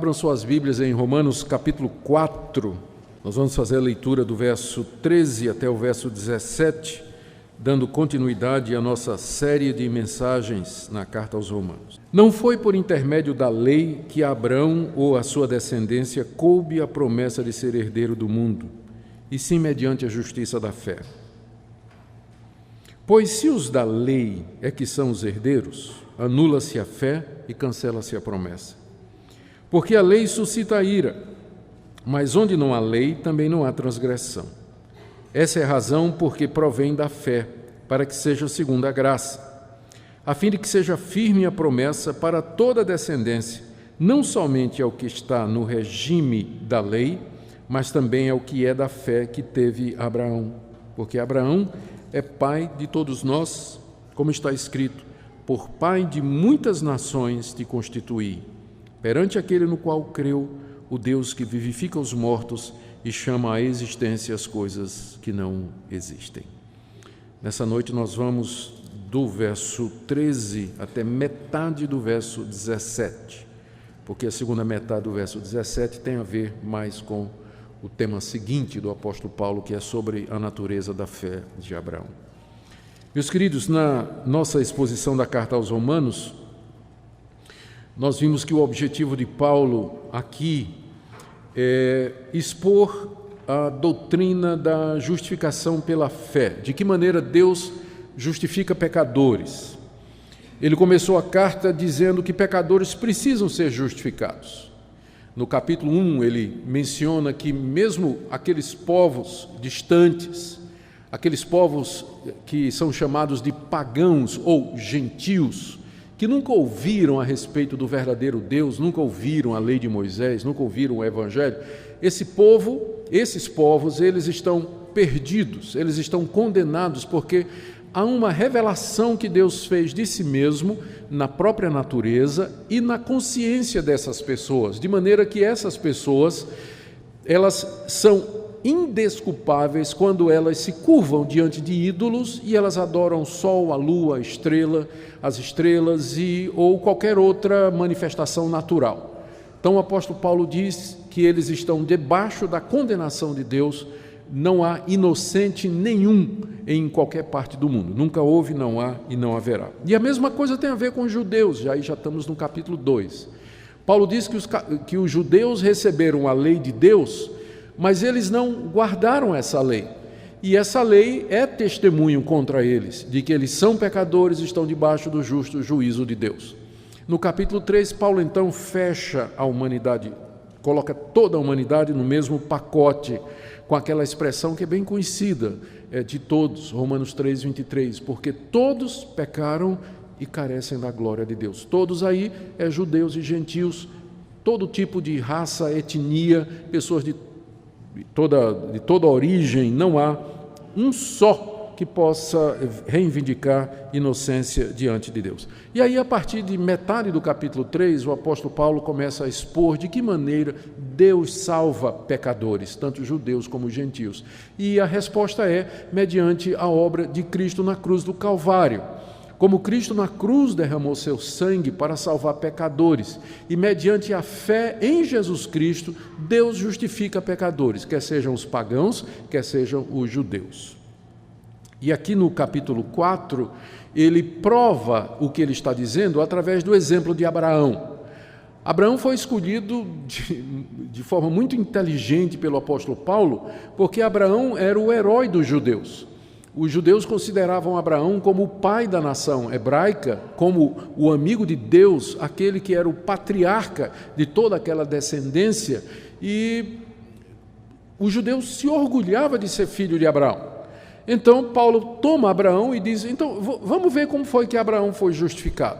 Abram suas Bíblias em Romanos capítulo 4. Nós vamos fazer a leitura do verso 13 até o verso 17, dando continuidade à nossa série de mensagens na carta aos Romanos. Não foi por intermédio da lei que a Abraão ou a sua descendência coube a promessa de ser herdeiro do mundo, e sim mediante a justiça da fé. Pois se os da lei é que são os herdeiros, anula-se a fé e cancela-se a promessa. Porque a lei suscita a ira, mas onde não há lei, também não há transgressão. Essa é a razão porque provém da fé, para que seja segundo a graça, a fim de que seja firme a promessa para toda a descendência, não somente ao que está no regime da lei, mas também ao que é da fé que teve Abraão. Porque Abraão é pai de todos nós, como está escrito, por pai de muitas nações te constituí, perante aquele no qual creu, o Deus que vivifica os mortos e chama à existência as coisas que não existem. Nessa noite nós vamos do verso 13 até metade do verso 17, porque a segunda metade do verso 17 tem a ver mais com o tema seguinte do apóstolo Paulo, que é sobre a natureza da fé de Abraão. Meus queridos, na nossa exposição da carta aos Romanos, nós vimos que o objetivo de Paulo aqui é expor a doutrina da justificação pela fé, de que maneira Deus justifica pecadores. Ele começou a carta dizendo que pecadores precisam ser justificados. No capítulo 1, ele menciona que mesmo aqueles povos distantes, aqueles povos que são chamados de pagãos ou gentios, que nunca ouviram a respeito do verdadeiro Deus, nunca ouviram a lei de Moisés, nunca ouviram o Evangelho, esses povos, eles estão perdidos, eles estão condenados, porque há uma revelação que Deus fez de si mesmo na própria natureza e na consciência dessas pessoas, de maneira que essas pessoas, elas são indesculpáveis quando elas se curvam diante de ídolos e elas adoram o sol, a lua, as estrelas ou qualquer outra manifestação natural. Então o apóstolo Paulo diz que eles estão debaixo da condenação de Deus. Não há inocente nenhum em qualquer parte do mundo. Nunca houve, não há e não haverá. E a mesma coisa tem a ver com os judeus, já estamos no capítulo 2. Paulo diz que os judeus receberam a lei de Deus, mas eles não guardaram essa lei. E essa lei é testemunho contra eles, de que eles são pecadores e estão debaixo do justo juízo de Deus. No capítulo 3, Paulo então fecha a humanidade, coloca toda a humanidade no mesmo pacote, com aquela expressão que é bem conhecida de todos, Romanos 3, 23, porque todos pecaram e carecem da glória de Deus. Todos aí judeus e gentios, todo tipo de raça, etnia, pessoas de toda origem, não há um só que possa reivindicar inocência diante de Deus. E aí, a partir de metade do capítulo 3, o apóstolo Paulo começa a expor de que maneira Deus salva pecadores, tanto judeus como gentios. E a resposta é mediante a obra de Cristo na cruz do Calvário. Como Cristo na cruz derramou seu sangue para salvar pecadores, e mediante a fé em Jesus Cristo, Deus justifica pecadores, quer sejam os pagãos, quer sejam os judeus. E aqui no capítulo 4, ele prova o que ele está dizendo através do exemplo de Abraão. Abraão foi escolhido de forma muito inteligente pelo apóstolo Paulo, porque Abraão era o herói dos judeus. Os judeus consideravam Abraão como o pai da nação hebraica, como o amigo de Deus, aquele que era o patriarca de toda aquela descendência, e os judeus se orgulhavam de ser filho de Abraão. Então Paulo toma Abraão e diz, então vamos ver como foi que Abraão foi justificado.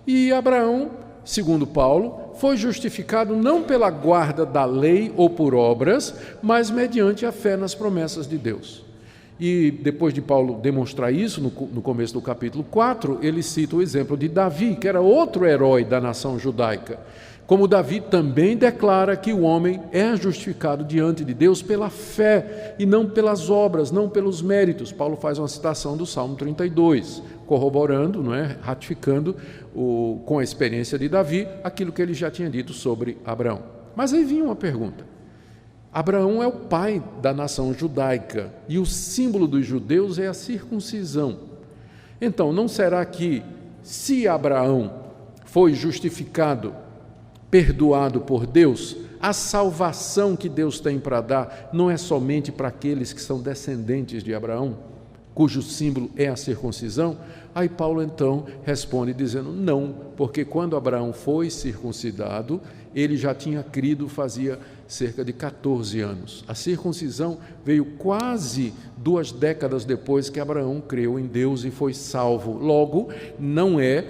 E Abraão, segundo Paulo, foi justificado não pela guarda da lei ou por obras, mas mediante a fé nas promessas de Deus. E depois de Paulo demonstrar isso, no começo do capítulo 4, ele cita o exemplo de Davi, que era outro herói da nação judaica. Como Davi também declara que o homem é justificado diante de Deus pela fé e não pelas obras, não pelos méritos. Paulo faz uma citação do Salmo 32, corroborando, não é? Ratificando com a experiência de Davi aquilo que ele já tinha dito sobre Abraão. Mas aí vinha uma pergunta. Abraão é o pai da nação judaica e o símbolo dos judeus é a circuncisão. Então, não será que, se Abraão foi justificado, perdoado por Deus, a salvação que Deus tem para dar não é somente para aqueles que são descendentes de Abraão, cujo símbolo é a circuncisão? Aí Paulo então responde dizendo não, porque quando Abraão foi circuncidado, ele já tinha crido fazia cerca de 14 anos. A circuncisão veio quase 2 décadas depois que Abraão creu em Deus e foi salvo. Logo, não é,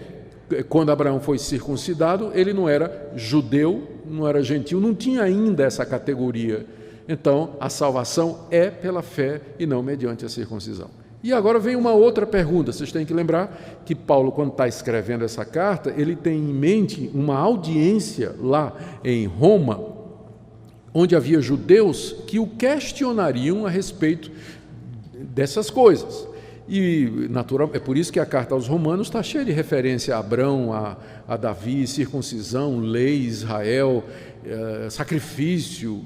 quando Abraão foi circuncidado, ele não era judeu, não era gentil, não tinha ainda essa categoria. Então, a salvação é pela fé e não mediante a circuncisão. E agora vem uma outra pergunta. Vocês têm que lembrar que Paulo, quando está escrevendo essa carta, ele tem em mente uma audiência lá em Roma, onde havia judeus que o questionariam a respeito dessas coisas. E, natural, é por isso que a carta aos Romanos está cheia de referência a Abrão, a Davi, circuncisão, lei, Israel, sacrifício,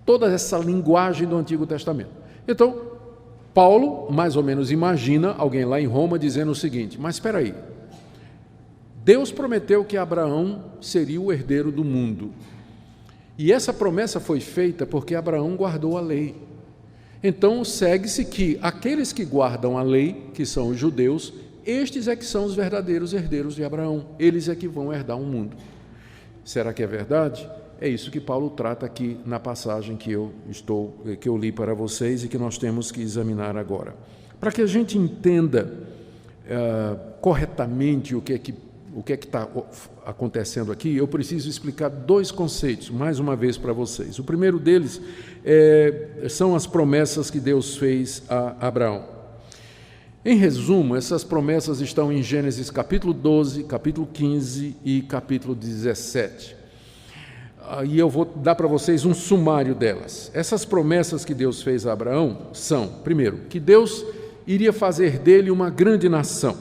toda essa linguagem do Antigo Testamento. Então, Paulo, mais ou menos, imagina alguém lá em Roma dizendo o seguinte: mas espera aí, Deus prometeu que Abraão seria o herdeiro do mundo. E essa promessa foi feita porque Abraão guardou a lei. Então, segue-se que aqueles que guardam a lei, que são os judeus, estes é que são os verdadeiros herdeiros de Abraão. Eles é que vão herdar o mundo. Será que é verdade? É isso que Paulo trata aqui na passagem que eu li para vocês e que nós temos que examinar agora. Para que a gente entenda corretamente o que é que está acontecendo aqui, eu preciso explicar 2 conceitos, mais uma vez para vocês. O primeiro deles são as promessas que Deus fez a Abraão. Em resumo, essas promessas estão em Gênesis capítulo 12, capítulo 15 e capítulo 17. E eu vou dar para vocês um sumário delas. Essas promessas que Deus fez a Abraão são, primeiro, que Deus iria fazer dele uma grande nação.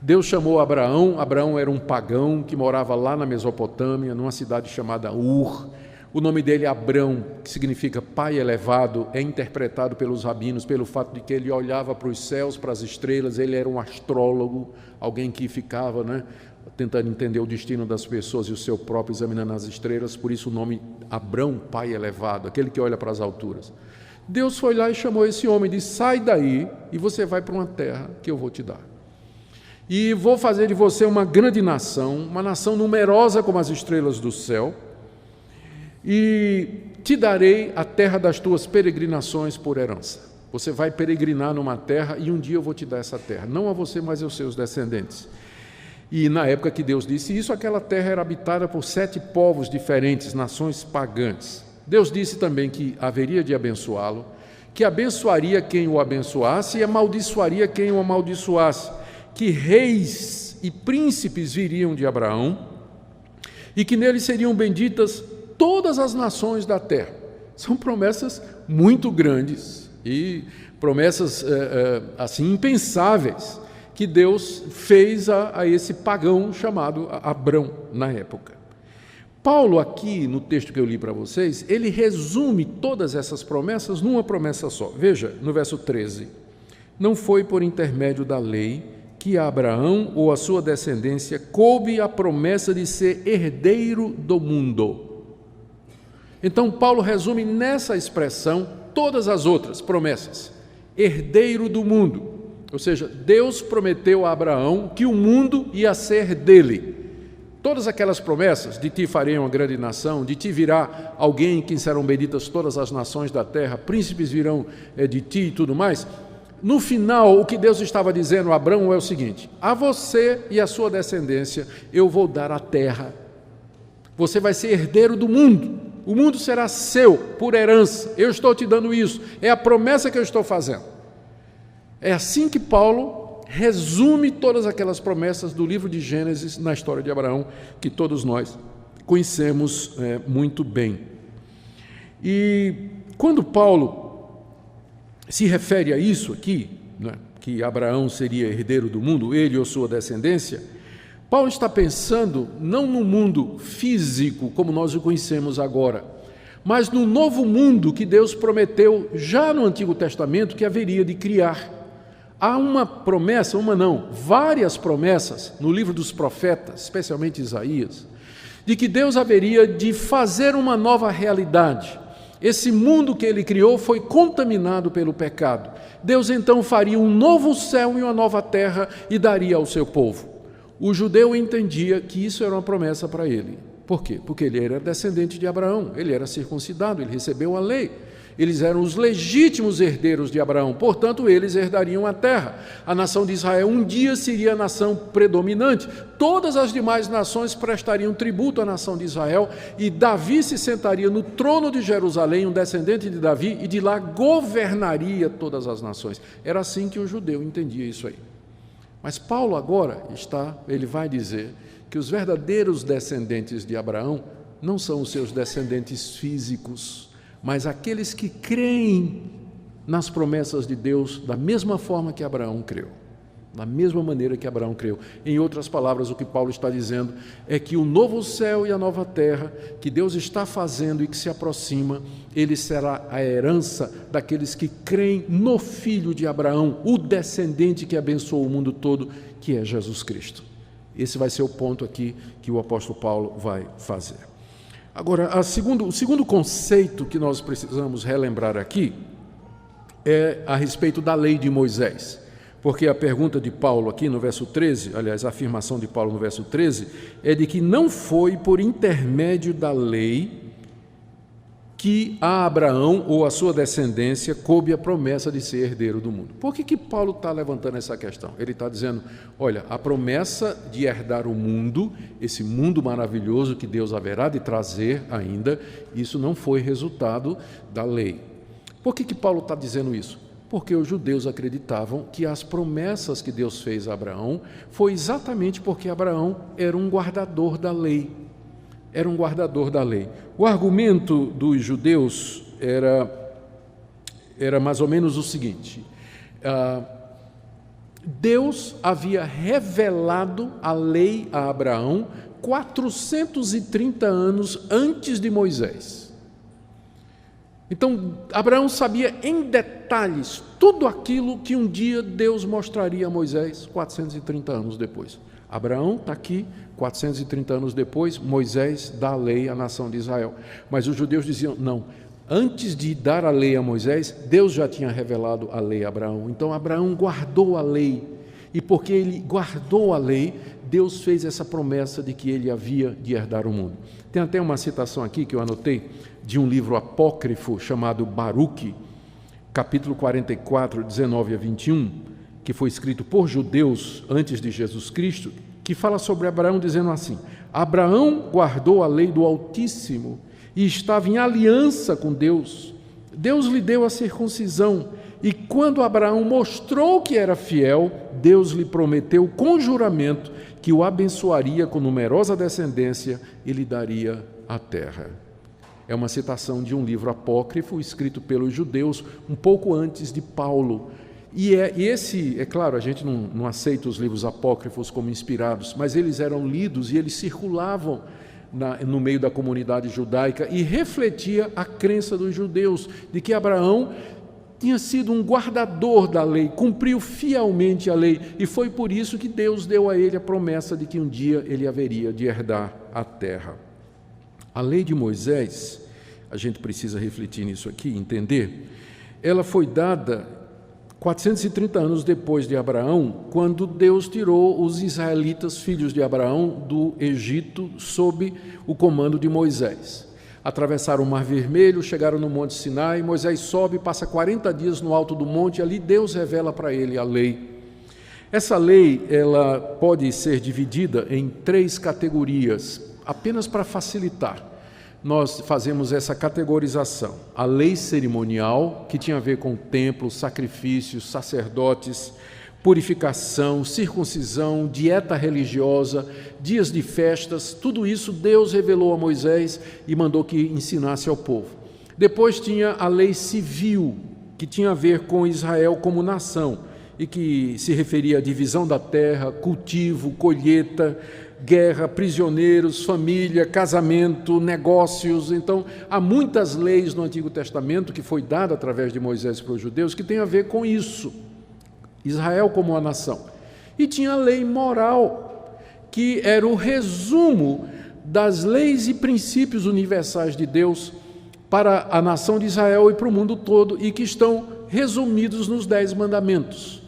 Deus chamou Abraão. Abraão era um pagão que morava lá na Mesopotâmia, numa cidade chamada Ur. O nome dele, Abrão, que significa pai elevado, é interpretado pelos rabinos pelo fato de que ele olhava para os céus, para as estrelas. Ele era um astrólogo, alguém que ficava, tentando entender o destino das pessoas e o seu próprio, examinando as estrelas. Por isso o nome Abrão, pai elevado, aquele que olha para as alturas. Deus foi lá e chamou esse homem e disse: sai daí e você vai para uma terra que eu vou te dar. E vou fazer de você uma grande nação, uma nação numerosa como as estrelas do céu, e te darei a terra das tuas peregrinações por herança. Você vai peregrinar numa terra e um dia eu vou te dar essa terra, não a você, mas aos seus descendentes. E na época que Deus disse isso, aquela terra era habitada por 7 povos diferentes, nações pagãs. Deus disse também que haveria de abençoá-lo, que abençoaria quem o abençoasse e amaldiçoaria quem o amaldiçoasse, que reis e príncipes viriam de Abraão e que nele seriam benditas todas as nações da terra. São promessas muito grandes e promessas assim impensáveis que Deus fez a esse pagão chamado Abrão na época. Paulo aqui, no texto que eu li para vocês, ele resume todas essas promessas numa promessa só. Veja, no verso 13: não foi por intermédio da lei que a Abraão ou a sua descendência coube a promessa de ser herdeiro do mundo. Então, Paulo resume nessa expressão todas as outras promessas. Herdeiro do mundo. Ou seja, Deus prometeu a Abraão que o mundo ia ser dele. Todas aquelas promessas, de ti farei uma grande nação, de ti virá alguém em quem serão benditas todas as nações da terra, príncipes virão de ti e tudo mais. No final, o que Deus estava dizendo a Abraão é o seguinte: a você e a sua descendência eu vou dar a terra. Você vai ser herdeiro do mundo. O mundo será seu por herança. Eu estou te dando isso. É a promessa que eu estou fazendo. É assim que Paulo resume todas aquelas promessas do livro de Gênesis na história de Abraão, que todos nós conhecemos muito bem. E quando Paulo se refere a isso aqui, né, que Abraão seria herdeiro do mundo, ele ou sua descendência, Paulo está pensando não no mundo físico como nós o conhecemos agora, mas no novo mundo que Deus prometeu já no Antigo Testamento que haveria de criar. Há uma promessa, várias promessas no livro dos profetas, especialmente Isaías, de que Deus haveria de fazer uma nova realidade. Esse mundo que ele criou foi contaminado pelo pecado. Deus então faria um novo céu e uma nova terra e daria ao seu povo. O judeu entendia que isso era uma promessa para ele. Por quê? Porque ele era descendente de Abraão, ele era circuncidado, ele recebeu a lei. Eles eram os legítimos herdeiros de Abraão, portanto, eles herdariam a terra. A nação de Israel um dia seria a nação predominante. Todas as demais nações prestariam tributo à nação de Israel e Davi se sentaria no trono de Jerusalém, um descendente de Davi, e de lá governaria todas as nações. Era assim que o judeu entendia isso aí. Mas Paulo agora ele vai dizer que os verdadeiros descendentes de Abraão não são os seus descendentes físicos, mas aqueles que creem nas promessas de Deus da mesma forma que Abraão creu, da mesma maneira que Abraão creu. Em outras palavras, o que Paulo está dizendo é que o novo céu e a nova terra que Deus está fazendo e que se aproxima, ele será a herança daqueles que creem no Filho de Abraão, o descendente que abençoou o mundo todo, que é Jesus Cristo. Esse vai ser o ponto aqui que o apóstolo Paulo vai fazer. Agora, o segundo conceito que nós precisamos relembrar aqui é a respeito da lei de Moisés. Porque a pergunta de Paulo aqui no verso 13, aliás, a afirmação de Paulo no verso 13, é de que não foi por intermédio da lei que a Abraão ou a sua descendência coube a promessa de ser herdeiro do mundo. Por que Paulo está levantando essa questão? Ele está dizendo, olha, a promessa de herdar o mundo, esse mundo maravilhoso que Deus haverá de trazer ainda, isso não foi resultado da lei. Por que Paulo está dizendo isso? Porque os judeus acreditavam que as promessas que Deus fez a Abraão foi exatamente porque Abraão era um guardador da lei. Era um guardador da lei. O argumento dos judeus era mais ou menos o seguinte: Deus havia revelado a lei a Abraão 430 anos antes de Moisés. Então, Abraão sabia em detalhes tudo aquilo que um dia Deus mostraria a Moisés 430 anos depois. Abraão está aqui, 430 anos depois, Moisés dá a lei à nação de Israel. Mas os judeus diziam, não, antes de dar a lei a Moisés, Deus já tinha revelado a lei a Abraão. Então, Abraão guardou a lei, e porque ele guardou a lei, Deus fez essa promessa de que ele havia de herdar o mundo. Tem até uma citação aqui que eu anotei, de um livro apócrifo chamado Baruque, capítulo 44, 19 a 21, que foi escrito por judeus antes de Jesus Cristo, que fala sobre Abraão dizendo assim: Abraão guardou a lei do Altíssimo e estava em aliança com Deus. Deus lhe deu a circuncisão, e quando Abraão mostrou que era fiel, Deus lhe prometeu com juramento que o abençoaria com numerosa descendência e lhe daria a terra. É uma citação de um livro apócrifo escrito pelos judeus um pouco antes de Paulo. E esse, é claro, a gente não aceita os livros apócrifos como inspirados, mas eles eram lidos e eles circulavam no meio da comunidade judaica e refletia a crença dos judeus de que Abraão tinha sido um guardador da lei, cumpriu fielmente a lei, e foi por isso que Deus deu a ele a promessa de que um dia ele haveria de herdar a terra. A lei de Moisés, a gente precisa refletir nisso aqui, entender, ela foi dada 430 anos depois de Abraão, quando Deus tirou os israelitas, filhos de Abraão, do Egito, sob o comando de Moisés. Atravessaram o Mar Vermelho, chegaram no Monte Sinai, Moisés sobe, passa 40 dias no alto do monte, e ali Deus revela para ele a lei. Essa lei, ela pode ser dividida em 3 categorias, apenas para facilitar. Nós fazemos essa categorização. A lei cerimonial, que tinha a ver com o templo, sacrifícios, sacerdotes, purificação, circuncisão, dieta religiosa, dias de festas, tudo isso Deus revelou a Moisés e mandou que ensinasse ao povo. Depois tinha a lei civil, que tinha a ver com Israel como nação, e que se referia à divisão da terra, cultivo, colheita, guerra, prisioneiros, família, casamento, negócios. Então, há muitas leis no Antigo Testamento que foi dada através de Moisés para os judeus que tem a ver com isso. Israel como uma nação. E tinha a lei moral, que era o resumo das leis e princípios universais de Deus para a nação de Israel e para o mundo todo, e que estão resumidos nos 10 mandamentos.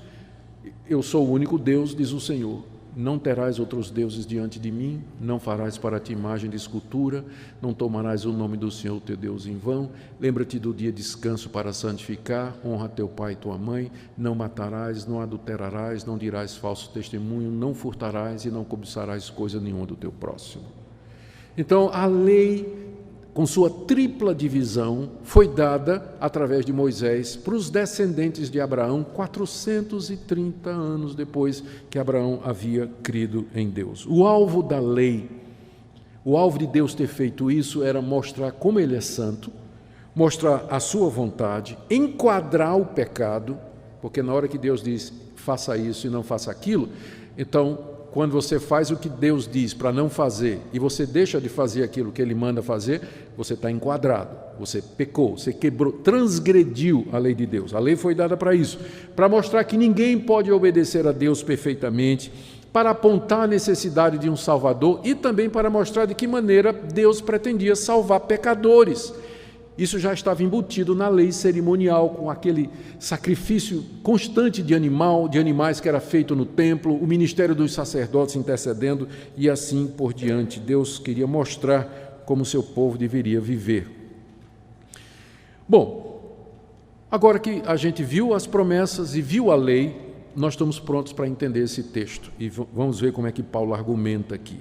Eu sou o único Deus, diz o Senhor. Não terás outros deuses diante de mim, não farás para ti imagem de escultura, não tomarás o nome do Senhor teu Deus em vão, lembra-te do dia de descanso para santificar, honra teu pai e tua mãe, não matarás, não adulterarás, não dirás falso testemunho, não furtarás e não cobiçarás coisa nenhuma do teu próximo. Então, a lei, com sua tripla divisão, foi dada através de Moisés para os descendentes de Abraão 430 anos depois que Abraão havia crido em Deus. O alvo da lei, o alvo de Deus ter feito isso era mostrar como Ele é santo, mostrar a sua vontade, enquadrar o pecado, porque na hora que Deus diz faça isso e não faça aquilo, então quando você faz o que Deus diz para não fazer e você deixa de fazer aquilo que Ele manda fazer, você está enquadrado, você pecou, você quebrou, transgrediu a lei de Deus. A lei foi dada para isso, para mostrar que ninguém pode obedecer a Deus perfeitamente, para apontar a necessidade de um Salvador e também para mostrar de que maneira Deus pretendia salvar pecadores. Isso já estava embutido na lei cerimonial, com aquele sacrifício constante de animais que era feito no templo, o ministério dos sacerdotes intercedendo e assim por diante. Deus queria mostrar como seu povo deveria viver. Bom, agora que a gente viu as promessas e viu a lei, nós estamos prontos para entender esse texto e vamos ver como é que Paulo argumenta aqui.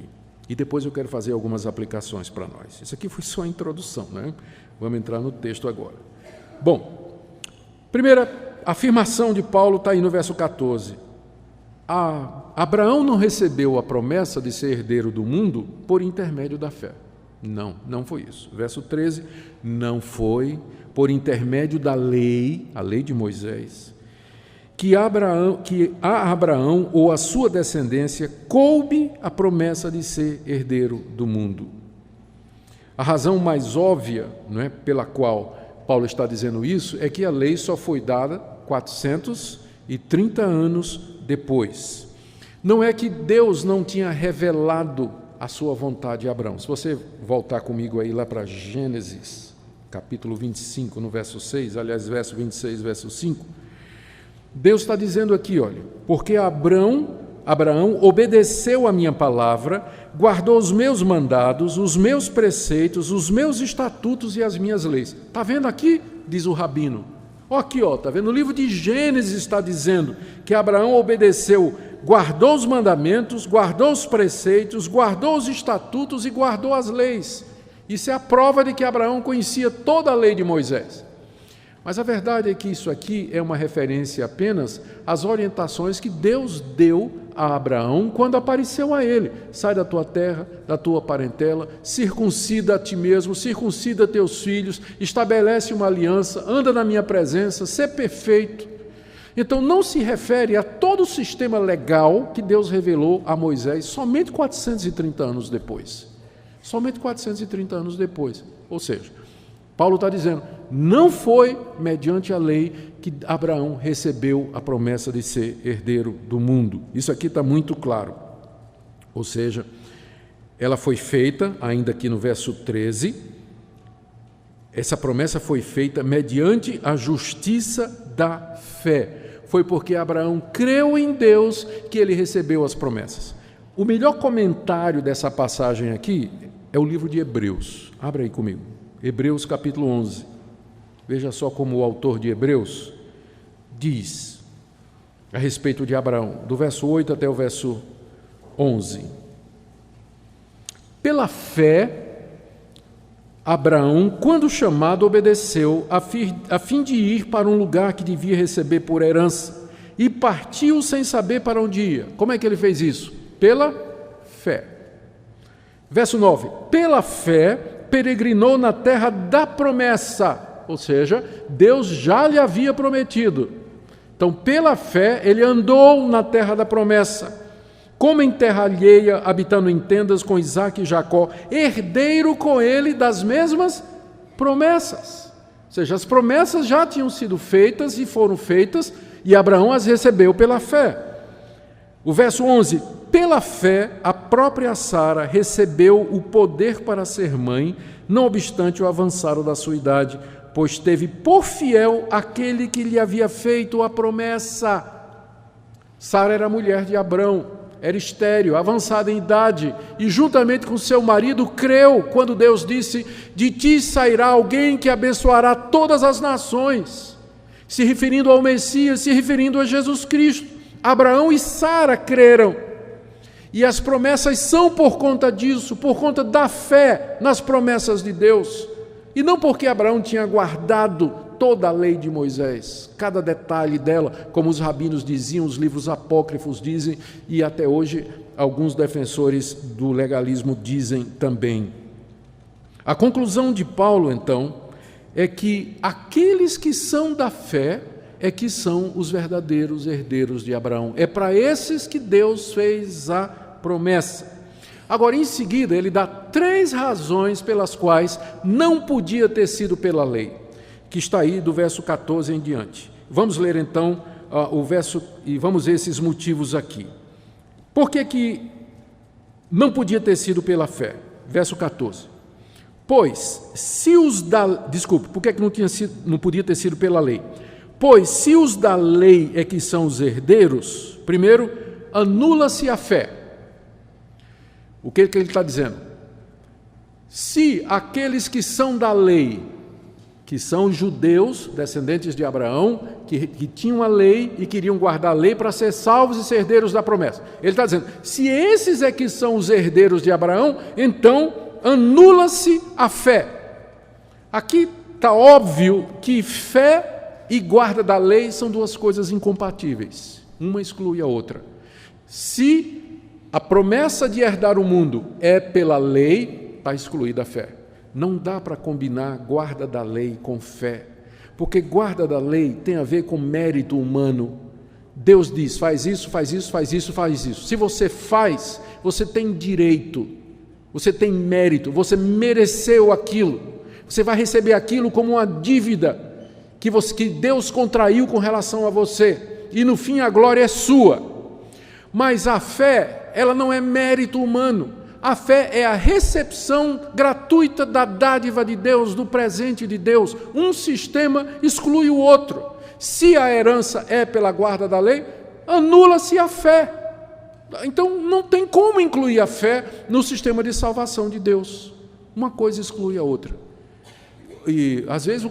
E depois eu quero fazer algumas aplicações para nós. Isso aqui foi só a introdução, né? Vamos entrar no texto agora. Bom, primeira afirmação de Paulo está aí no verso 14. Abraão não recebeu a promessa de ser herdeiro do mundo por intermédio da fé. Não foi isso. Verso 13, não foi por intermédio da lei, a lei de Moisés, que a Abraão ou a sua descendência coube a promessa de ser herdeiro do mundo. A razão mais óbvia, não é, pela qual Paulo está dizendo isso é que a lei só foi dada 430 anos depois. Não é que Deus não tinha revelado a sua vontade a Abraão. Se você voltar comigo aí lá para Gênesis, capítulo 25, no verso 6, aliás, verso 26, verso 5, Deus está dizendo aqui, olha, porque Abraão obedeceu a minha palavra, guardou os meus mandados, os meus preceitos, os meus estatutos e as minhas leis. Está vendo aqui? Diz o rabino. Olha aqui, está vendo? No livro de Gênesis está dizendo que Abraão obedeceu, guardou os mandamentos, guardou os preceitos, guardou os estatutos e guardou as leis. Isso é a prova de que Abraão conhecia toda a lei de Moisés. Mas a verdade é que isso aqui é uma referência apenas às orientações que Deus deu a Abraão quando apareceu a ele. Sai da tua terra, da tua parentela, circuncida a ti mesmo, circuncida teus filhos, estabelece uma aliança, anda na minha presença, ser perfeito. Então não se refere a todo o sistema legal que Deus revelou a Moisés somente 430 anos depois. Somente 430 anos depois. Ou seja, Paulo está dizendo, não foi mediante a lei que Abraão recebeu a promessa de ser herdeiro do mundo. Isso aqui está muito claro. Ou seja, ela foi feita, ainda aqui no verso 13, essa promessa foi feita mediante a justiça da fé. Foi porque Abraão creu em Deus que ele recebeu as promessas. O melhor comentário dessa passagem aqui é o livro de Hebreus. Abra aí comigo. Hebreus capítulo 11. Veja só como o autor de Hebreus diz a respeito de Abraão, do verso 8 até o verso 11. Pela fé, Abraão, quando chamado, obedeceu a fim de ir para um lugar que devia receber por herança, e partiu sem saber para onde ia. Como é que ele fez isso? Pela fé. Verso 9: pela fé peregrinou na terra da promessa, ou seja, Deus já lhe havia prometido. Então, pela fé, ele andou na terra da promessa, como em terra alheia, habitando em tendas com Isaque e Jacó, herdeiro com ele das mesmas promessas. Ou seja, as promessas já tinham sido feitas e foram feitas, e Abraão as recebeu pela fé. O verso 11: pela fé, a própria Sara recebeu o poder para ser mãe, não obstante o avançado da sua idade, pois teve por fiel aquele que lhe havia feito a promessa. Sara era mulher de Abrão, era estéril, avançada em idade, e juntamente com seu marido creu quando Deus disse: de ti sairá alguém que abençoará todas as nações, se referindo ao Messias, se referindo a Jesus Cristo. Abraão e Sara creram, e as promessas são por conta disso, por conta da fé nas promessas de Deus, e não porque Abraão tinha guardado toda a lei de Moisés, cada detalhe dela, como os rabinos diziam, os livros apócrifos dizem, e até hoje alguns defensores do legalismo dizem também. A conclusão de Paulo, então, é que aqueles que são da fé é que são os verdadeiros herdeiros de Abraão. É para esses que Deus fez a promessa. Agora, em seguida, ele dá 3 razões pelas quais não podia ter sido pela lei, que está aí do verso 14 em diante. Vamos ler então o verso e vamos ver esses motivos aqui. Por que não podia ter sido pela fé? Verso 14. Pois, se os da... Desculpe, por que não podia ter sido pela lei? Pois, se os da lei é que são os herdeiros, primeiro, anula-se a fé. O que ele está dizendo? Se aqueles que são da lei, que são judeus, descendentes de Abraão, que tinham a lei e queriam guardar a lei para ser salvos e ser herdeiros da promessa. Ele está dizendo, se esses é que são os herdeiros de Abraão, então anula-se a fé. Aqui está óbvio que fé e guarda da lei são duas coisas incompatíveis. Uma exclui a outra. Se a promessa de herdar o mundo é pela lei, está excluída a fé. Não dá para combinar guarda da lei com fé, porque guarda da lei tem a ver com mérito humano. Deus diz, faz isso, faz isso, faz isso, faz isso. Se você faz, você tem direito, você tem mérito, você mereceu aquilo. Você vai receber aquilo como uma dívida que Deus contraiu com relação a você. E no fim a glória é sua. Mas a fé, ela não é mérito humano. A fé é a recepção gratuita da dádiva de Deus, do presente de Deus. Um sistema exclui o outro. Se a herança é pela guarda da lei, anula-se a fé. Então não tem como incluir a fé no sistema de salvação de Deus. Uma coisa exclui a outra. E às vezes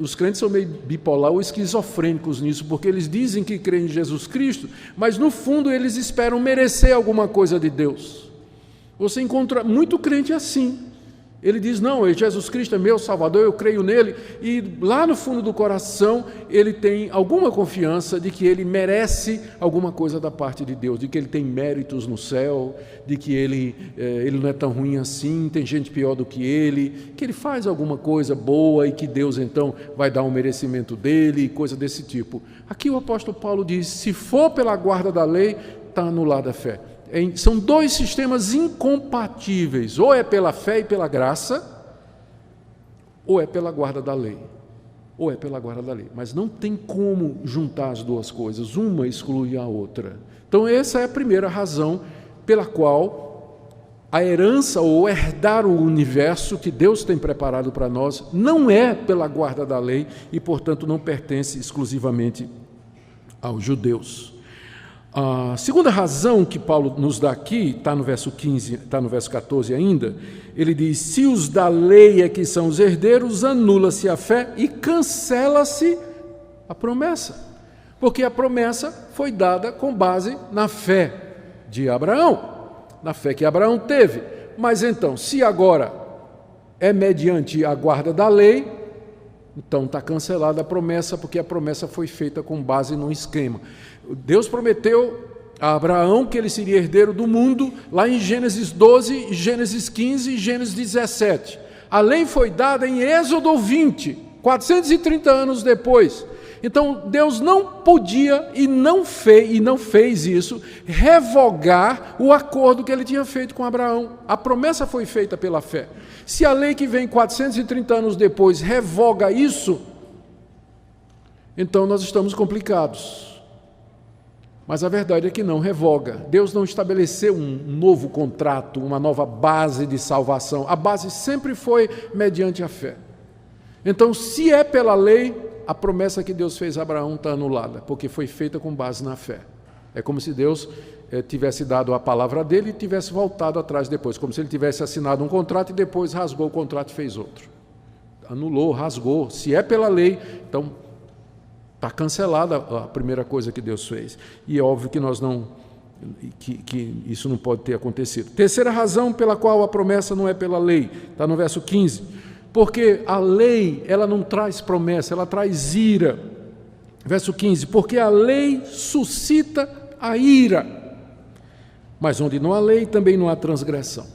os crentes são meio bipolar ou esquizofrênicos nisso, porque eles dizem que creem em Jesus Cristo, mas no fundo eles esperam merecer alguma coisa de Deus. Você encontra muito crente assim. Ele diz, não, Jesus Cristo é meu Salvador, eu creio nele, e lá no fundo do coração ele tem alguma confiança de que ele merece alguma coisa da parte de Deus, de que ele tem méritos no céu, de que ele não é tão ruim assim, tem gente pior do que ele faz alguma coisa boa e que Deus então vai dar um merecimento dele, coisa desse tipo. Aqui o apóstolo Paulo diz, se for pela guarda da lei, está anulada a fé. São dois sistemas incompatíveis, ou é pela fé e pela graça, ou é pela guarda da lei, ou é pela guarda da lei, mas não tem como juntar as duas coisas, uma exclui a outra. Então essa é a primeira razão pela qual a herança ou herdar o universo que Deus tem preparado para nós não é pela guarda da lei e, portanto, não pertence exclusivamente aos judeus. A segunda razão que Paulo nos dá aqui, está no verso 15, está no verso 14 ainda, ele diz, se os da lei é que são os herdeiros, anula-se a fé e cancela-se a promessa, porque a promessa foi dada com base na fé de Abraão, na fé que Abraão teve. Mas então, se agora é mediante a guarda da lei, Então está cancelada a promessa, porque a promessa foi feita com base num esquema. Deus prometeu a Abraão que ele seria herdeiro do mundo, lá em Gênesis 12, Gênesis 15 e Gênesis 17. A lei foi dada em Êxodo 20, 430 anos depois. Então Deus não podia e não fez isso, revogar o acordo que ele tinha feito com Abraão. A promessa foi feita pela fé. Se a lei que vem 430 anos depois revoga isso, então nós estamos complicados. Mas a verdade é que não revoga. Deus não estabeleceu um novo contrato, uma nova base de salvação. A base sempre foi mediante a fé. Então, se é pela lei, a promessa que Deus fez a Abraão está anulada, porque foi feita com base na fé. É como se Deus tivesse dado a palavra dele e tivesse voltado atrás depois, como se ele tivesse assinado um contrato e depois rasgou o contrato e fez outro. Anulou, rasgou. Se é pela lei, então está cancelada a primeira coisa que Deus fez. E é óbvio que que isso não pode ter acontecido. Terceira razão pela qual a promessa não é pela lei, está no verso 15. Porque a lei, ela não traz promessa, ela traz ira. Verso 15, porque a lei suscita a ira. Mas onde não há lei, também não há transgressão.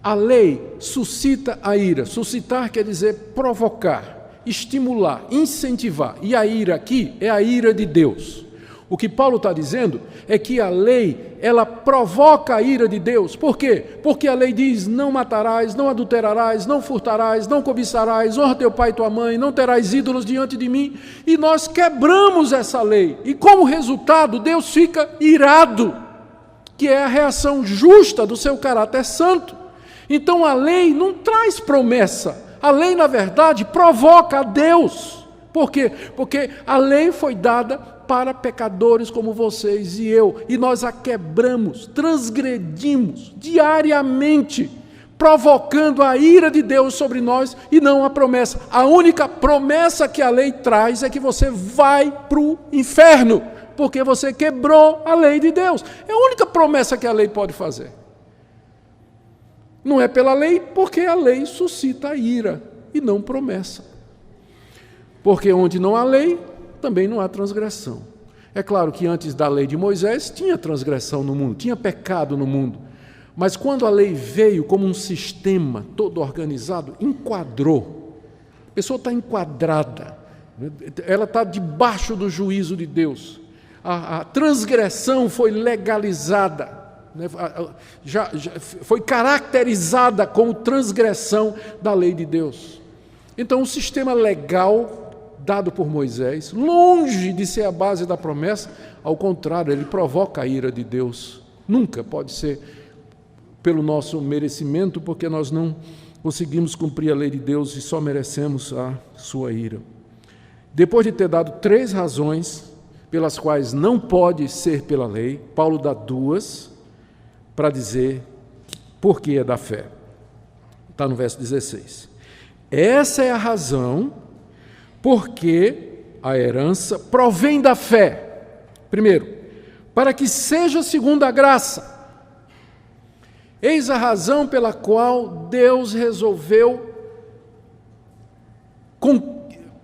A lei suscita a ira. Suscitar quer dizer provocar, estimular, incentivar. E a ira aqui é a ira de Deus. O que Paulo está dizendo é que a lei, ela provoca a ira de Deus. Por quê? Porque a lei diz, não matarás, não adulterarás, não furtarás, não cobiçarás, honra teu pai e tua mãe, não terás ídolos diante de mim. E nós quebramos essa lei. E como resultado, Deus fica irado, que é a reação justa do seu caráter santo. Então a lei não traz promessa. A lei, na verdade, provoca a Deus. Por quê? Porque a lei foi dada para pecadores como vocês e eu, e nós a quebramos, transgredimos diariamente, provocando a ira de Deus sobre nós e não a promessa. A única promessa que a lei traz é que você vai para o inferno, porque você quebrou a lei de Deus. É a única promessa que a lei pode fazer. Não é pela lei, porque a lei suscita ira e não promessa. Porque onde não há lei, também não há transgressão. É claro que antes da lei de Moisés tinha transgressão no mundo, tinha pecado no mundo. Mas quando a lei veio como um sistema todo organizado, enquadrou. A pessoa está enquadrada, ela está debaixo do juízo de Deus. A transgressão foi legalizada, já foi caracterizada como transgressão da lei de Deus. Então o sistema legal dado por Moisés, longe de ser a base da promessa, ao contrário, ele provoca a ira de Deus. Nunca pode ser pelo nosso merecimento, porque nós não conseguimos cumprir a lei de Deus e só merecemos a sua ira. Depois de ter dado 3 razões pelas quais não pode ser pela lei, Paulo dá 2 para dizer por que é da fé. Está no verso 16. Essa é a razão porque a herança provém da fé. Primeiro, para que seja segundo a graça. Eis a razão pela qual Deus resolveu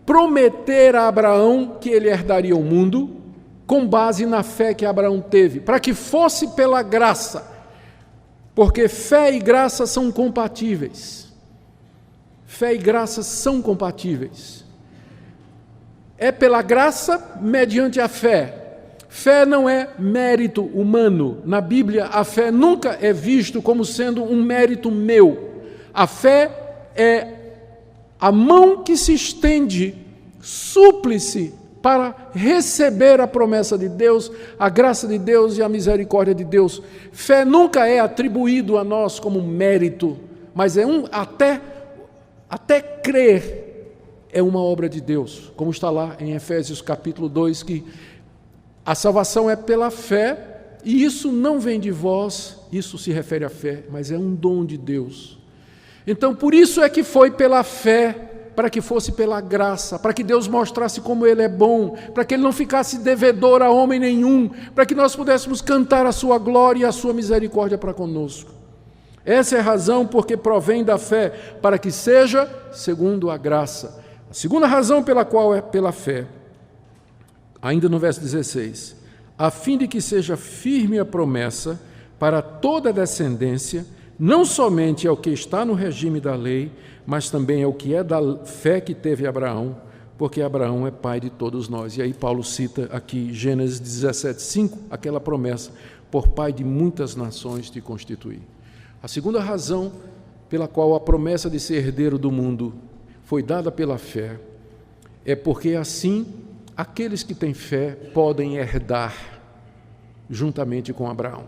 prometer a Abraão que ele herdaria o mundo, com base na fé que Abraão teve, para que fosse pela graça, porque fé e graça são compatíveis. Fé e graça são compatíveis. É pela graça mediante a fé. Fé não é mérito humano. Na Bíblia, a fé nunca é visto como sendo um mérito meu. A fé é a mão que se estende, súplice, para receber a promessa de Deus, a graça de Deus e a misericórdia de Deus. Fé nunca é atribuído a nós como mérito, mas é até crer é uma obra de Deus, como está lá em Efésios capítulo 2, que a salvação é pela fé, e isso não vem de vós, isso se refere à fé, mas é um dom de Deus. Então, por isso é que foi pela fé, para que fosse pela graça, para que Deus mostrasse como Ele é bom, para que Ele não ficasse devedor a homem nenhum, para que nós pudéssemos cantar a sua glória e a sua misericórdia para conosco. Essa é a razão porque provém da fé, para que seja segundo a graça. segunda razão pela qual é pela fé, ainda no verso 16, a fim de que seja firme a promessa para toda a descendência, não somente ao que está no regime da lei, mas também ao que é da fé que teve Abraão, porque Abraão é pai de todos nós. E aí Paulo cita aqui, Gênesis 17:5, aquela promessa, por pai de muitas nações te constituí. A segunda razão pela qual a promessa de ser herdeiro do mundo foi dada pela fé, é porque assim aqueles que têm fé podem herdar juntamente com Abraão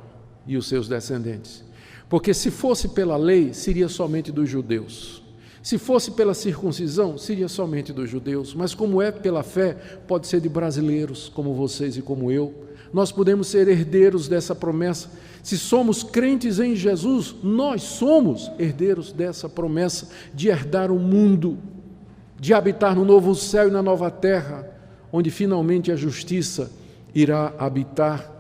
e os seus descendentes. Porque se fosse pela lei, seria somente dos judeus. Se fosse pela circuncisão, seria somente dos judeus. Mas como é pela fé, pode ser de brasileiros, como vocês e como eu. Nós podemos ser herdeiros dessa promessa. Se somos crentes em Jesus, nós somos herdeiros dessa promessa de herdar o mundo, de habitar no novo céu e na nova terra, onde finalmente a justiça irá habitar,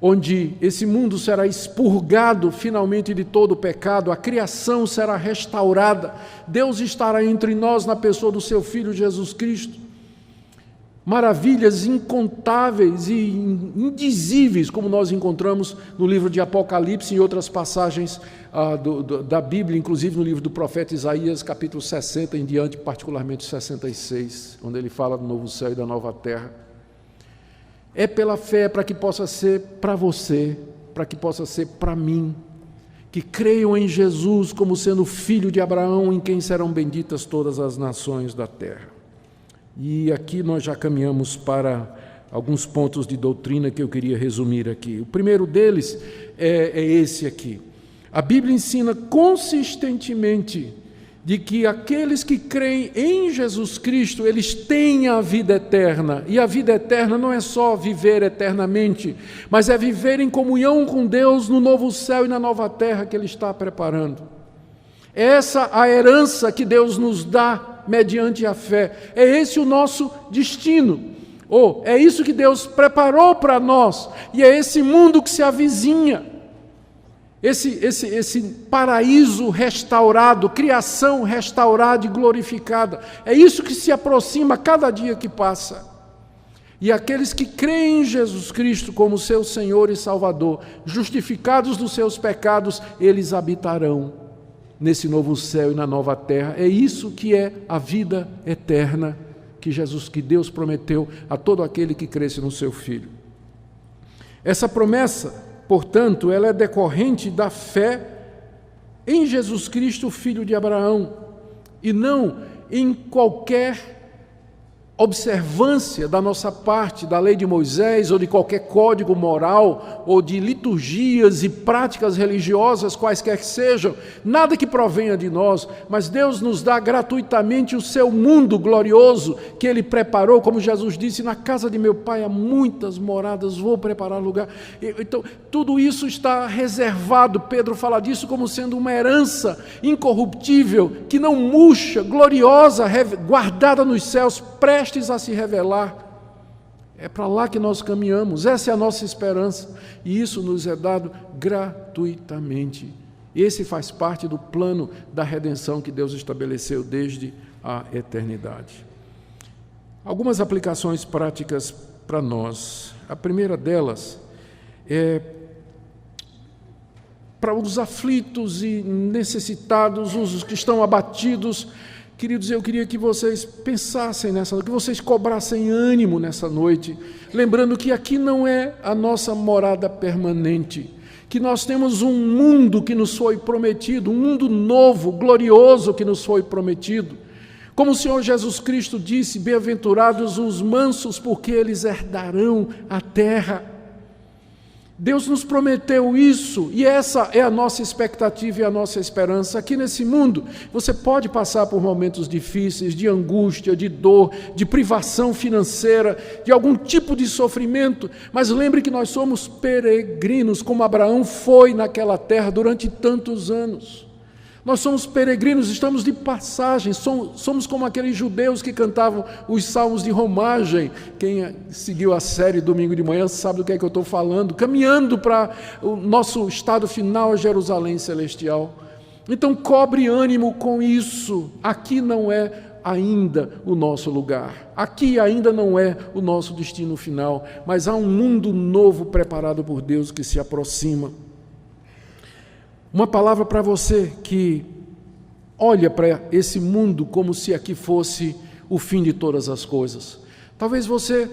onde esse mundo será expurgado finalmente de todo o pecado, a criação será restaurada, Deus estará entre nós na pessoa do seu Filho Jesus Cristo. Maravilhas incontáveis e indizíveis, como nós encontramos no livro de Apocalipse e em outras passagens da Bíblia, inclusive no livro do profeta Isaías, capítulo 60 em diante, particularmente 66, onde ele fala do novo céu e da nova terra. É pela fé para que possa ser para você, para que possa ser para mim, que creiam em Jesus como sendo filho de Abraão, em quem serão benditas todas as nações da terra. E aqui nós já caminhamos para alguns pontos de doutrina que eu queria resumir aqui. O primeiro deles é esse aqui. A Bíblia ensina consistentemente de que aqueles que creem em Jesus Cristo, eles têm a vida eterna. E a vida eterna não é só viver eternamente, mas é viver em comunhão com Deus no novo céu e na nova terra que Ele está preparando. É essa a herança que Deus nos dá mediante a fé. É esse o nosso destino. É isso que Deus preparou para nós. E é esse mundo que se avizinha. Esse paraíso restaurado, criação restaurada e glorificada. É isso que se aproxima cada dia que passa. E aqueles que creem em Jesus Cristo como seu Senhor e Salvador, justificados dos seus pecados, eles habitarão nesse novo céu e na nova terra. É isso que é a vida eterna que Deus prometeu a todo aquele que cresce no seu Filho. Essa promessa, portanto, ela é decorrente da fé em Jesus Cristo, filho de Abraão, e não em qualquer observância da nossa parte da lei de Moisés ou de qualquer código moral ou de liturgias e práticas religiosas, quaisquer que sejam, nada que provenha de nós, mas Deus nos dá gratuitamente o seu mundo glorioso que Ele preparou, como Jesus disse, na casa de meu Pai há muitas moradas, vou preparar lugar. Então, tudo isso está reservado, Pedro fala disso como sendo uma herança incorruptível, que não murcha, gloriosa, guardada nos céus, prestes a se revelar. É para lá que nós caminhamos, essa é a nossa esperança, e isso nos é dado gratuitamente. Esse faz parte do plano da redenção que Deus estabeleceu desde a eternidade. Algumas aplicações práticas para nós. A primeira delas é para os aflitos e necessitados, os que estão abatidos. Queridos, eu queria que vocês pensassem nessa noite, que vocês cobrassem ânimo nessa noite, lembrando que aqui não é a nossa morada permanente, que nós temos um mundo que nos foi prometido, um mundo novo, glorioso que nos foi prometido. Como o Senhor Jesus Cristo disse, bem-aventurados os mansos, porque eles herdarão a terra. Deus nos prometeu isso, e essa é a nossa expectativa e a nossa esperança. Aqui nesse mundo, você pode passar por momentos difíceis, de angústia, de dor, de privação financeira, de algum tipo de sofrimento, mas lembre que nós somos peregrinos, como Abraão foi naquela terra durante tantos anos. Nós somos peregrinos, estamos de passagem, somos como aqueles judeus que cantavam os salmos de romagem. Quem seguiu a série domingo de manhã sabe do que é que eu estou falando, caminhando para o nosso estado final, a Jerusalém celestial. Então cobre ânimo com isso. Aqui não é ainda o nosso lugar. Aqui ainda não é o nosso destino final, mas há um mundo novo preparado por Deus que se aproxima. Uma palavra para você que olha para esse mundo como se aqui fosse o fim de todas as coisas. Talvez você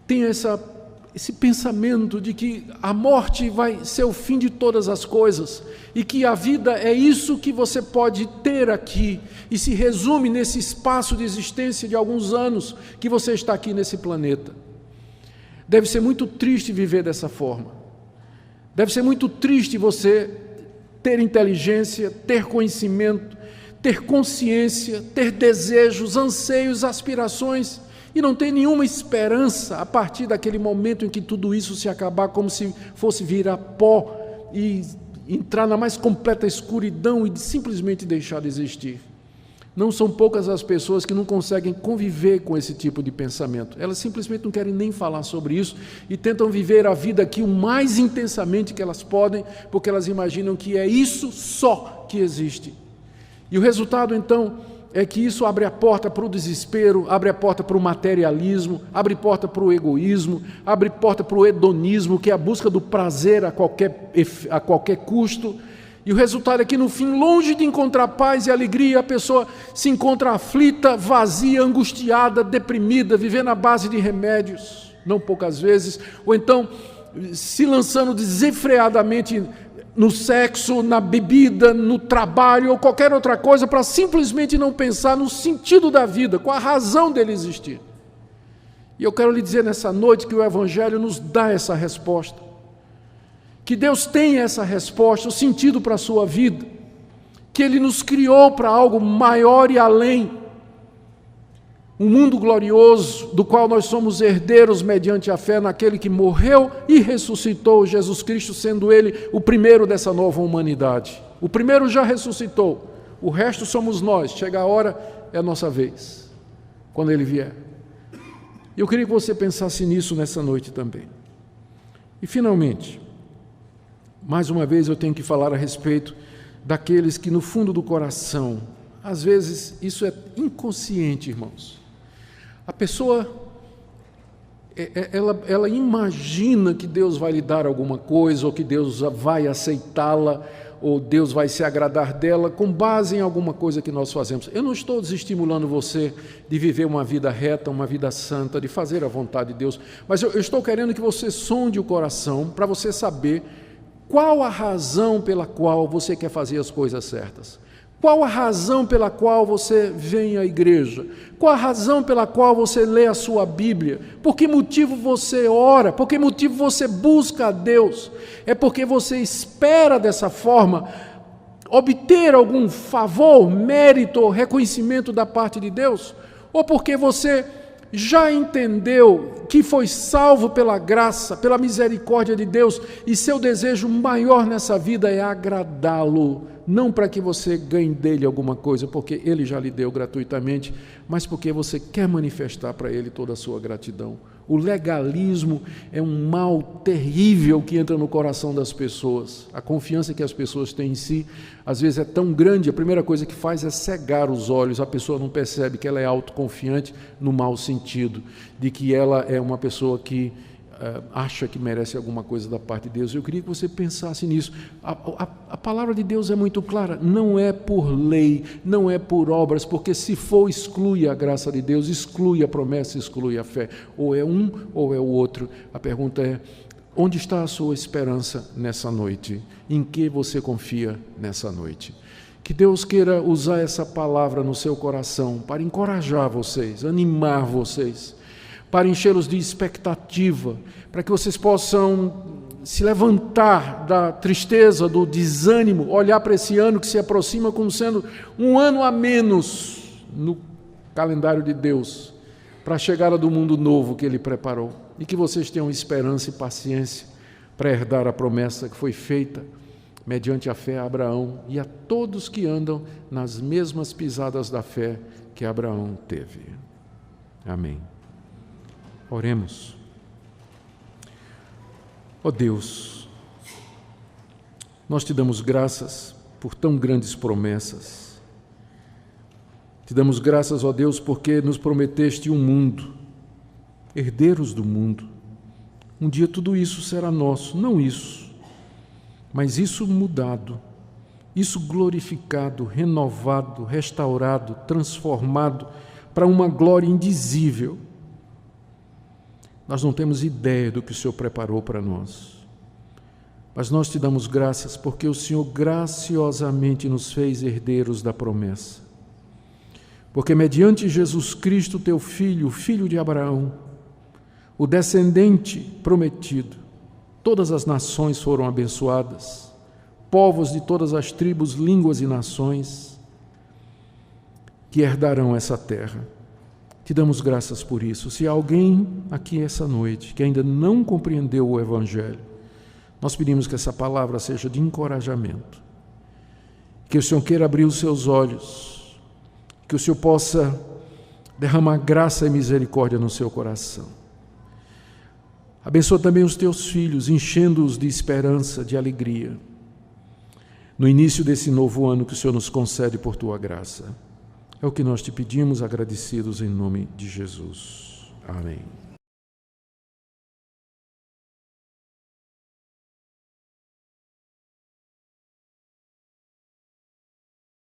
tenha esse pensamento de que a morte vai ser o fim de todas as coisas e que a vida é isso que você pode ter aqui e se resume nesse espaço de existência de alguns anos que você está aqui nesse planeta. Deve ser muito triste viver dessa forma. Deve ser muito triste você ter inteligência, ter conhecimento, ter consciência, ter desejos, anseios, aspirações e não ter nenhuma esperança a partir daquele momento em que tudo isso se acabar, como se fosse virar pó e entrar na mais completa escuridão e simplesmente deixar de existir. Não são poucas as pessoas que não conseguem conviver com esse tipo de pensamento. Elas simplesmente não querem nem falar sobre isso e tentam viver a vida aqui o mais intensamente que elas podem, porque elas imaginam que é isso só que existe. E o resultado, então, é que isso abre a porta para o desespero, abre a porta para o materialismo, abre porta para o egoísmo, abre porta para o hedonismo, que é a busca do prazer a qualquer custo. E o resultado é que, no fim, longe de encontrar paz e alegria, a pessoa se encontra aflita, vazia, angustiada, deprimida, vivendo à base de remédios, não poucas vezes, ou então se lançando desenfreadamente no sexo, na bebida, no trabalho ou qualquer outra coisa para simplesmente não pensar no sentido da vida, com a razão dele existir. E eu quero lhe dizer nessa noite que o Evangelho nos dá essa resposta. Que Deus tem essa resposta, o sentido para a sua vida, que Ele nos criou para algo maior e além, um mundo glorioso, do qual nós somos herdeiros mediante a fé naquele que morreu e ressuscitou, Jesus Cristo, sendo Ele o primeiro dessa nova humanidade. O primeiro já ressuscitou, o resto somos nós, chega a hora, é a nossa vez, quando Ele vier. Eu queria que você pensasse nisso nessa noite também. E finalmente, mais uma vez eu tenho que falar a respeito daqueles que no fundo do coração, às vezes isso é inconsciente, irmãos. A pessoa, ela imagina que Deus vai lhe dar alguma coisa, ou que Deus vai aceitá-la, ou Deus vai se agradar dela com base em alguma coisa que nós fazemos. Eu não estou desestimulando você de viver uma vida reta, uma vida santa, de fazer a vontade de Deus, mas eu estou querendo que você sonde o coração para você saber qual a razão pela qual você quer fazer as coisas certas. Qual a razão pela qual você vem à igreja? Qual a razão pela qual você lê a sua Bíblia? Por que motivo você ora? Por que motivo você busca a Deus? É porque você espera dessa forma obter algum favor, mérito ou reconhecimento da parte de Deus? Ou porque você já entendeu que foi salvo pela graça, pela misericórdia de Deus e seu desejo maior nessa vida é agradá-lo? Não para que você ganhe dele alguma coisa, porque ele já lhe deu gratuitamente, mas porque você quer manifestar para ele toda a sua gratidão. O legalismo é um mal terrível que entra no coração das pessoas. A confiança que as pessoas têm em si, às vezes é tão grande, a primeira coisa que faz é cegar os olhos. A pessoa não percebe que ela é autoconfiante no mau sentido, de que ela é uma pessoa que acha que merece alguma coisa da parte de Deus. Eu queria que você pensasse nisso. A palavra de Deus é muito clara, não é por lei, não é por obras, porque se for, exclui a graça de Deus, exclui a promessa, exclui a fé. Ou é um ou é o outro. A pergunta é, onde está a sua esperança nessa noite? Em que você confia nessa noite? Que Deus queira usar essa palavra no seu coração para encorajar vocês, animar vocês, para enchê-los de expectativa, para que vocês possam se levantar da tristeza, do desânimo, olhar para esse ano que se aproxima como sendo um ano a menos no calendário de Deus, para a chegada do mundo novo que Ele preparou, e que vocês tenham esperança e paciência para herdar a promessa que foi feita mediante a fé a Abraão e a todos que andam nas mesmas pisadas da fé que Abraão teve. Amém. Oremos. Ó Deus, nós te damos graças por tão grandes promessas. Te damos graças, ó Deus, porque nos prometeste um mundo, herdeiros do mundo. Um dia tudo isso será nosso, não isso, mas isso mudado, isso glorificado, renovado, restaurado, transformado para uma glória indizível. Nós não temos ideia do que o Senhor preparou para nós, mas nós te damos graças porque o Senhor graciosamente nos fez herdeiros da promessa. Porque mediante Jesus Cristo, teu Filho, o Filho de Abraão, o descendente prometido, todas as nações foram abençoadas, povos de todas as tribos, línguas e nações que herdarão essa terra. Te damos graças por isso. Se há alguém aqui essa noite que ainda não compreendeu o Evangelho, nós pedimos que essa palavra seja de encorajamento, que o Senhor queira abrir os seus olhos, que o Senhor possa derramar graça e misericórdia no seu coração. Abençoa também os teus filhos, enchendo-os de esperança, de alegria, no início desse novo ano que o Senhor nos concede por tua graça. É o que nós te pedimos, agradecidos em nome de Jesus. Amém.